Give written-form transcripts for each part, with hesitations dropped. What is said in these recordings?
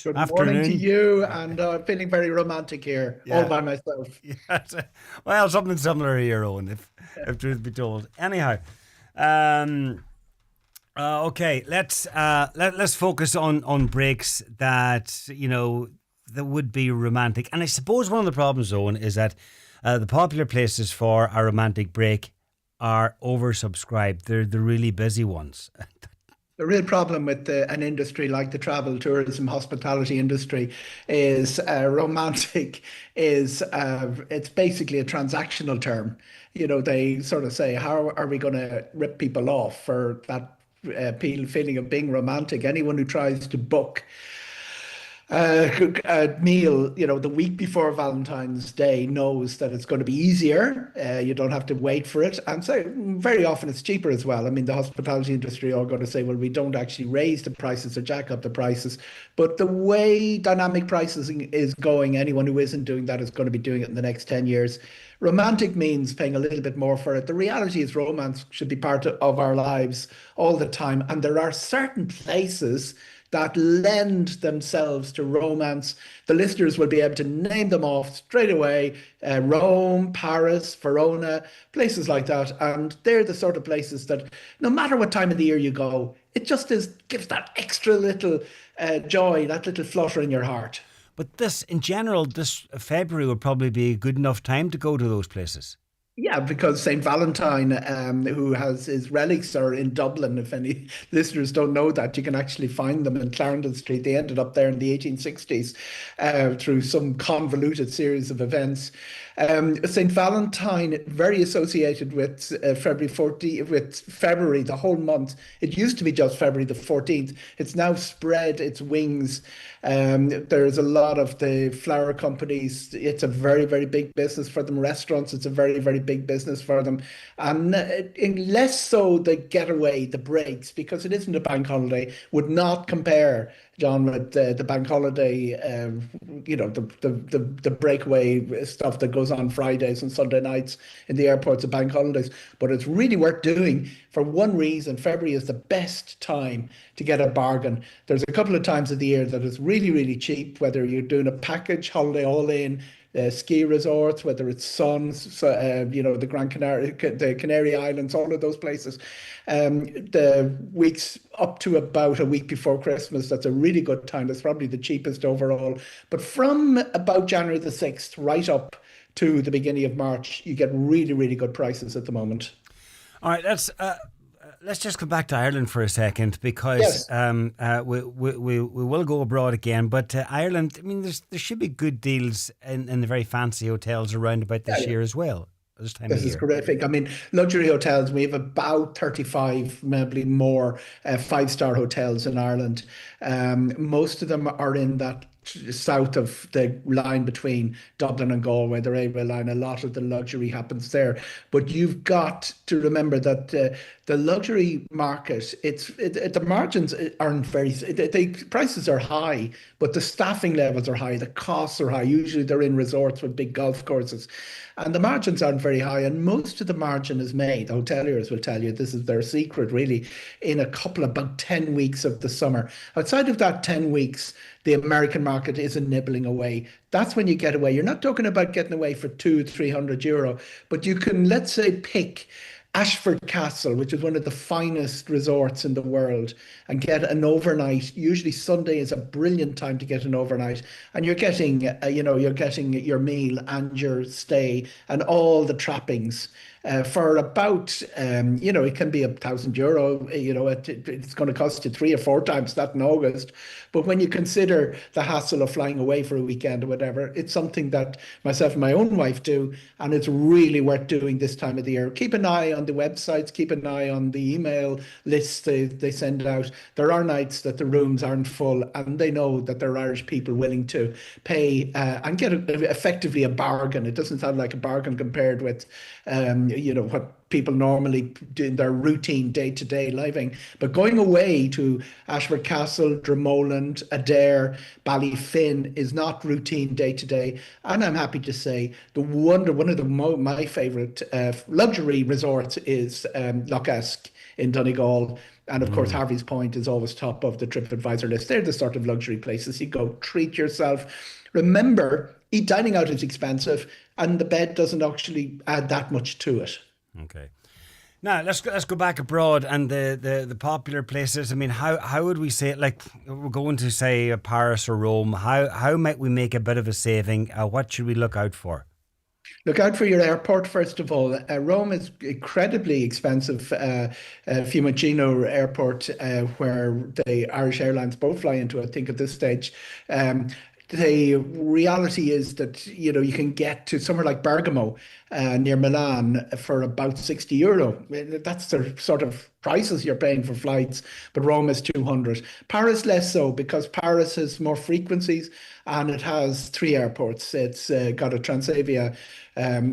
Good morning to Afternoon. you, and feeling very romantic here, all Yeah, by myself. yeah. Well, something similar to your own, if truth be told. Anyhow, um, okay. Let's focus on breaks that that would be romantic. And I suppose one of the problems, Owen, is that the popular places for a romantic break are oversubscribed. They're the really busy ones. The real problem with an industry like the travel, tourism, hospitality industry is romantic is it's basically a transactional term. They sort of say, how are we going to rip people off for that feeling of being romantic? Anyone who tries to book a meal, the week before Valentine's Day knows that it's going to be easier. You don't have to wait for it. And so very often it's cheaper as well. I mean, the hospitality industry are going to say, well, we don't actually raise the prices or jack up the prices. But the way dynamic pricing is going, anyone who isn't doing that is going to be doing it in the next 10 years. Romantic means paying a little bit more for it. The reality is romance should be part of our lives all the time. And there are certain places that lend themselves to romance. The listeners will be able to name them off straight away. Rome, Paris, Verona, places like that. And they're the sort of places that no matter what time of the year you go, it just gives that extra little joy, that little flutter in your heart. But in general, this February would probably be a good enough time to go to those places. Yeah, because Saint Valentine, who has his relics, are in Dublin. If any listeners don't know that, you can actually find them in Clarendon Street. They ended up there in the 1860s through some convoluted series of events. Saint Valentine, very associated with February 14th, with February, the whole month. It used to be just February the 14th. It's now spread its wings. There's a lot of the flower companies. It's a very, very big business for them. Restaurants, it's a very, very big business for them. And less so the getaway, the breaks, because it isn't a bank holiday, would not compare, John, with the bank holiday, the breakaway stuff that goes on Fridays and Sunday nights in the airports of bank holidays. But it's really worth doing for one reason. February is the best time to get a bargain. There's a couple of times of the year that it's really, really cheap, whether you're doing a package holiday all in, ski resorts, whether it's Suns, so, the Gran Canaria, the Canary Islands, all of those places. The weeks up to about a week before Christmas, that's a really good time. That's probably the cheapest overall. But from about January the 6th right up to the beginning of March, you get really, really good prices at the moment. All right, let's just come back to Ireland for a second because Yes. we will go abroad again. But Ireland, I mean, there should be good deals in the very fancy hotels around about Yeah, this yeah. year as well, this time of This is year. horrific. I mean, luxury hotels, we have about 35, maybe more, five-star hotels in Ireland. Most of them are in that south of the line between Dublin and Galway, the railway line. A lot of the luxury happens there. But you've got to remember that the luxury market, the margins aren't very, the prices are high, but the staffing levels are high, the costs are high. Usually they're in resorts with big golf courses. And the margins aren't very high, and most of the margin is made. The hoteliers will tell you this is their secret, really, in a couple about 10 weeks of the summer. Outside of that 10 weeks, the American market isn't nibbling away. That's when you get away. You're not talking about getting away for two, €300, but you can, let's say, pick Ashford Castle, which is one of the finest resorts in the world, and get an overnight. Usually Sunday is a brilliant time to get an overnight, and you're getting your meal and your stay and all the trappings. For about, it can be €1,000. It's going to cost you three or four times that in August. But when you consider the hassle of flying away for a weekend or whatever, it's something that myself and my own wife do, and it's really worth doing this time of the year. Keep an eye on the websites, keep an eye on the email lists they send out. There are nights that the rooms aren't full, and they know that there are Irish people willing to pay and get effectively a bargain. It doesn't sound like a bargain compared with, what people normally do in their routine day-to-day living. But going away to Ashford Castle, Dromoland, Adair, Ballyfin is not routine day-to-day. And I'm happy to say one of my favourite luxury resorts is Loch Esk in Donegal. And of course, Harvey's Point is always top of the TripAdvisor list. They're the sort of luxury places you go, treat yourself. Remember, dining out is expensive, and the bed doesn't actually add that much to it. Okay. Now let's go back abroad and the popular places. I mean, how would we say it? Like we're going to say Paris or Rome. How might we make a bit of a saving? What should we look out for? Look out for your airport, first of all. Rome is incredibly expensive. Fiumicino Airport, where the Irish Airlines both fly into, I think, at this stage. The reality is that you can get to somewhere like Bergamo near Milan for about €60. That's the sort of prices you're paying for flights, but Rome is 200. Paris less so because Paris has more frequencies and it has three airports. It's got a Transavia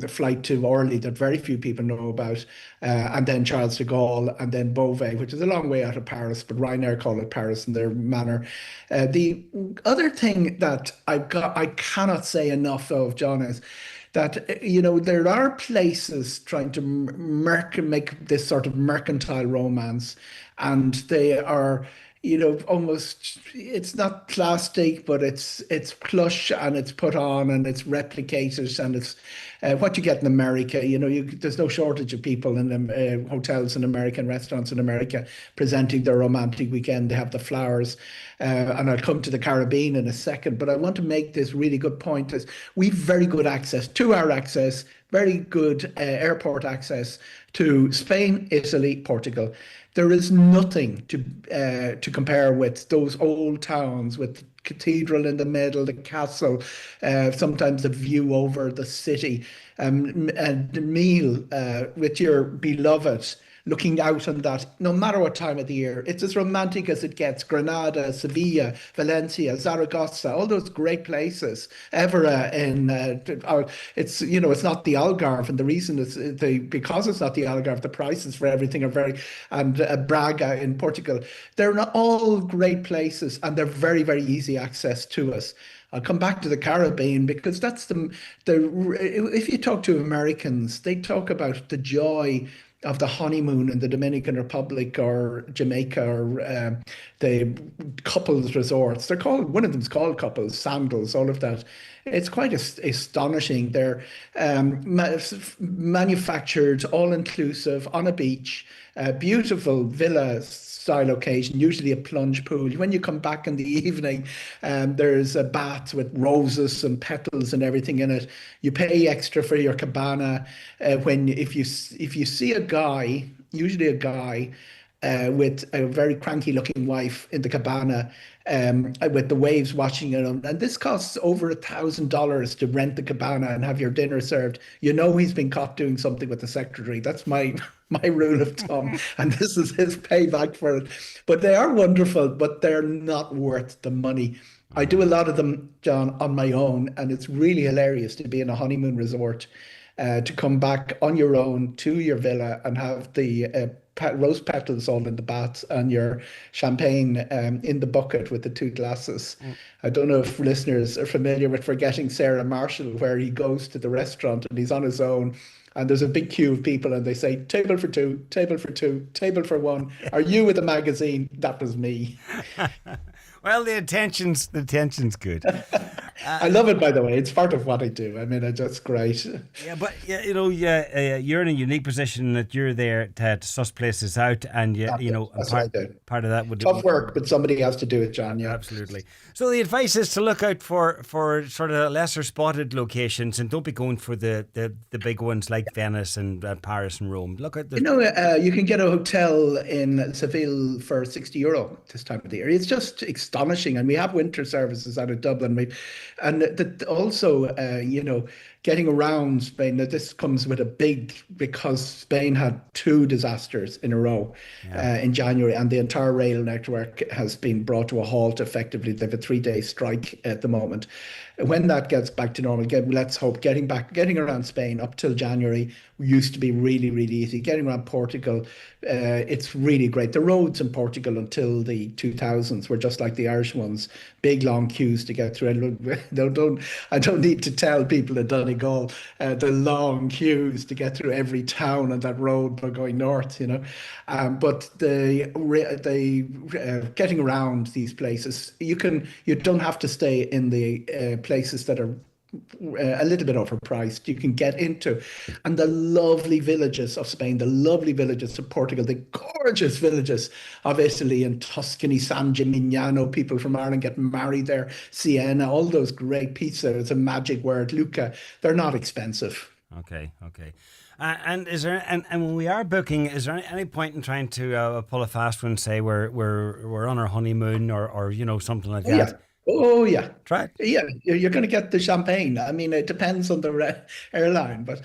flight to Orly that very few people know about, and then Charles de Gaulle, and then Beauvais, which is a long way out of Paris, but Ryanair call it Paris in their manner. The other thing that I cannot say enough of, John, is that there are places trying to make this sort of mercantile romance, and they are almost, it's not plastic, but it's plush and it's put on and it's replicated, and it's what you get in America. There's no shortage of people in the hotels and American restaurants in America presenting their romantic weekend. They have the flowers, and I'll come to the Caribbean in a second, but I want to make this really good point is we've very good access, 2 hour access, very good airport access to Spain, Italy, Portugal. There is nothing to compare with those old towns with the cathedral in the middle, the castle, sometimes the view over the city, and the meal with your beloved, looking out on that, no matter what time of the year. It's as romantic as it gets. Granada, Sevilla, Valencia, Zaragoza, all those great places. Evora it's not the Algarve, and the reason is because it's not the Algarve, the prices for everything are very, and Braga in Portugal. They're not all great places, and they're very, very easy access to us. I'll come back to the Caribbean because that's if you talk to Americans, they talk about the joy of the honeymoon in the Dominican Republic or Jamaica, or the couples resorts. They're called, one of them's called Couples, Sandals, all of that. It's quite astonishing. They're manufactured, all inclusive, on a beach, beautiful villa style occasion, usually a plunge pool. When you come back in the evening, there's a bath with roses and petals and everything in it. You pay extra for your cabana. If you see a guy, usually a guy, with a very cranky looking wife in the cabana, with the waves washing it on. And this costs over $1,000 to rent the cabana and have your dinner served. He's been caught doing something with the secretary. That's my rule of thumb. And this is his payback for it. But they are wonderful, but they're not worth the money. I do a lot of them, John, on my own, and it's really hilarious to be in a honeymoon resort, to come back on your own to your villa and have the rose petals all in the bath and your champagne in the bucket with the 2 glasses. I don't know if listeners are familiar with Forgetting Sarah Marshall, where he goes to the restaurant and he's on his own. And there's a big queue of people, and they say, table for 2, table for 2, table for 1. Are you with a magazine? That was me. Well, the attention's good. I love it, by the way. It's part of what I do. I mean, it's just great. Yeah, but you're in a unique position that you're there to suss places out, and part of that would tough work, but somebody has to do it, John. Yeah, absolutely. So the advice is to look out for sort of lesser spotted locations, and don't be going for the big ones like Venice and Paris and Rome. Look at you can get a hotel in Seville for €60 this time of the year. It's just astonishing, and we have winter services out of Dublin. Also, getting around Spain. Now, this comes with a big because Spain had two disasters in a row Yeah. in January, and the entire rail network has been brought to a halt. Effectively, they have a 3 day strike at the moment. When that gets back to normal, let's hope getting around Spain up till January used to be really, really easy. Getting around Portugal, it's really great. The roads in Portugal until the 2000s were just like the Irish ones, big long queues to get through. I don't need to tell people in Donegal the long queues to get through every town on that road by going north, but the getting around these places, you don't have to stay in the places that are a little bit overpriced. You can get into, and the lovely villages of Spain, the lovely villages of Portugal, the gorgeous villages of Italy and Tuscany, San Gimignano. People from Ireland get married there. Siena, all those great pizza. It's a magic word. Lucca. They're not expensive. Okay, okay. And is there and when we are booking, is there any point in trying to pull a fast one, say we're on our honeymoon or something like Oh yeah. that? Oh yeah. Try it. Yeah, you're going to get the champagne. I mean, it depends on the airline, but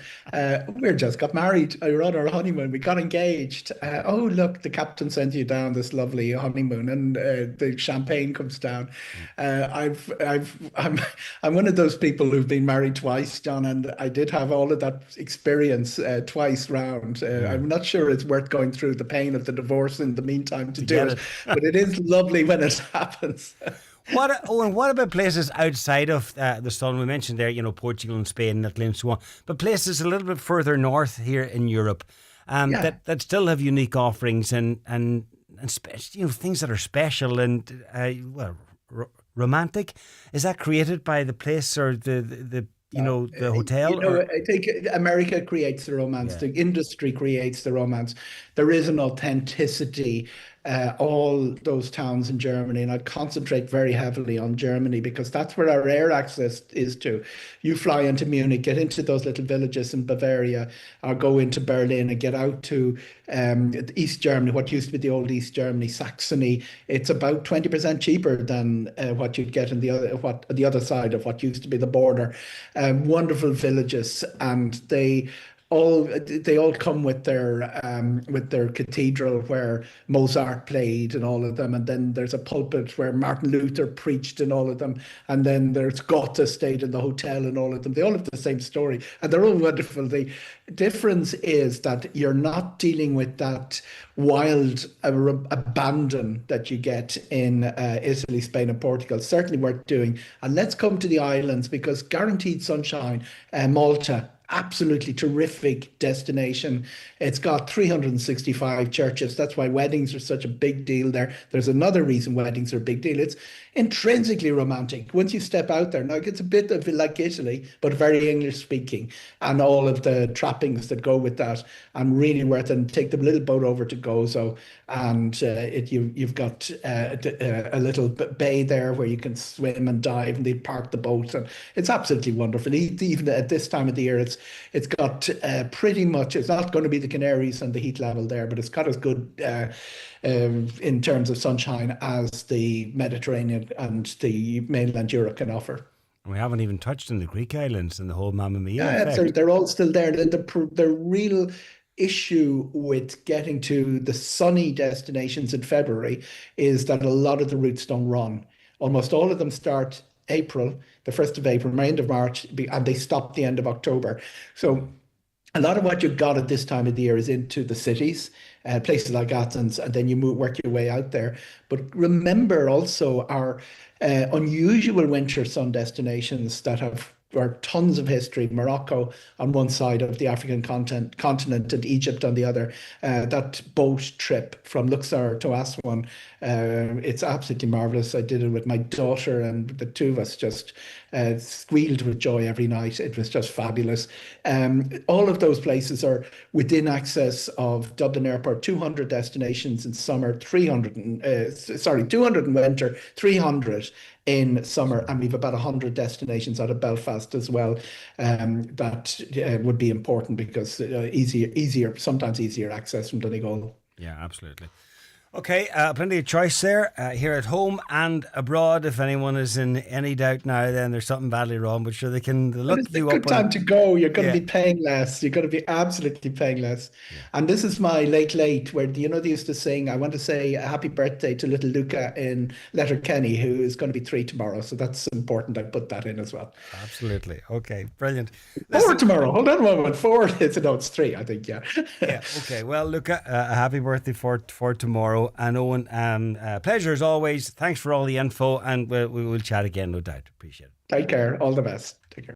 we just got married. We were on our honeymoon. We got engaged. Oh, look, the captain sent you down this lovely honeymoon, and the champagne comes down. I'm one of those people who've been married twice, John, and I did have all of that experience twice round. Yeah, I'm not sure it's worth going through the pain of the divorce in the meantime to to do get it, it. but it is lovely when it happens. And what about places outside of the sun? We mentioned there, Portugal and Spain and Italy and so on, but places a little bit further north here in Europe, Yeah. that still have unique offerings and things that are special and romantic. Is that created by the place or the hotel or I think America creates the romance, yeah? the industry creates the romance. There is an authenticity, all those towns in Germany, and I'd concentrate very heavily on Germany because that's where our air access is to. You fly into Munich, get into those little villages in Bavaria, or go into Berlin and get out to East Germany, what used to be the old East Germany, Saxony. It's about 20% cheaper than what you'd get in the other side of what used to be the border. Wonderful villages, and they all come with their cathedral where Mozart played and all of them, and then there's a pulpit where Martin Luther preached in all of them, and then there's Goethe stayed in the hotel and all of them. They all have the same story, and they're all wonderful. The difference is that you're not dealing with that wild abandon that you get in Italy, Spain, and Portugal. Certainly worth doing. And let's come to the islands because guaranteed sunshine, Malta. Absolutely terrific destination. It's got 365 churches. That's why weddings are such a big deal there. There's another reason weddings are a big deal. It's intrinsically romantic. Once you step out there, now it's a bit of like Italy, but very English speaking, and all of the trappings that go with that. And really worth it. And take the little boat over to Gozo, and you've got a little bay there where you can swim and dive, and they park the boat, and it's absolutely wonderful. Even at this time of the year, it's got pretty much. It's not going to be the Canaries and the heat level there, but it's got as good in terms of sunshine as the Mediterranean and the mainland Europe can offer. We haven't even touched on the Greek islands and the whole Mamma Mia Yeah, effect. they're all still there. The real issue with getting to the sunny destinations in February is that a lot of the routes don't run. Almost all of them start April, the 1st of April, end of March, and they stop the end of October. So a lot of what you've got at this time of the year is into the cities, places like Athens, and then you work your way out there. But remember also our unusual winter sun destinations that have or tons of history. Morocco on one side of the African continent and Egypt on the other. That boat trip from Luxor to Aswan, it's absolutely marvelous. I did it with my daughter, and the two of us just squealed with joy every night. It was just fabulous. All of those places are within access of Dublin Airport. 200 destinations in summer, 200 in winter, 300 in summer, and we've about 100 destinations out of Belfast as well. That would be important because sometimes easier access from Donegal. Yeah, absolutely. Okay, plenty of choice there, here at home and abroad. If anyone is in any doubt now, then there's something badly wrong. But sure, they can And look it's a you good up on. time to go. You're going to Yeah, be paying less. You're going to be absolutely paying less. yeah, And this is my late, late, where, they used to sing, I want to say a happy birthday to little Luca in Letterkenny, who is going to be 3 tomorrow. So that's important. I put that in as well. absolutely. Okay, brilliant. 4 Listen, tomorrow. Hold on a moment. 4 is, no, it's 3, I think. Yeah. yeah, okay. Well, look, a happy birthday for tomorrow, and Owen. Pleasure as always. Thanks for all the info, and we will chat again, no doubt. Appreciate it. Take care. All the best.